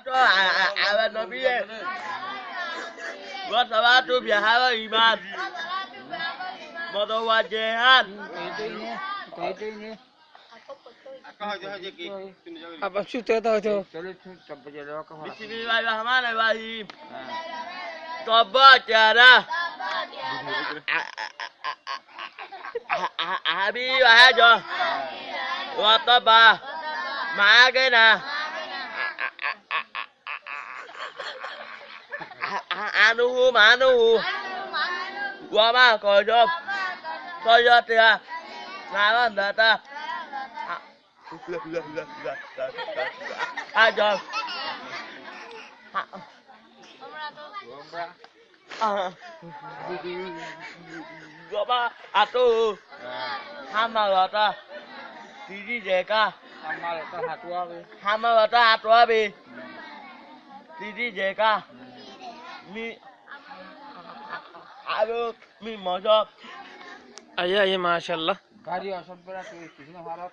Awal Nabi ya. Buat salatu biasa iman. Mutawajihan. Itu ini. Apa sih tahu tu? Bismillahirrahmanirrahim. Tobat tiada. Abi wahajo. Wataba. Magena. Manuhu. Wama kojob. Kojob dia. Nawan data. Ajob. Gapa atuh. Hamalata. Didi jeka. Hamalata hatua bi. Didi jeka. Mi. Aduh, mi mojok. Ayah, ya, masya Allah. Gari asal berat tu, sini harap.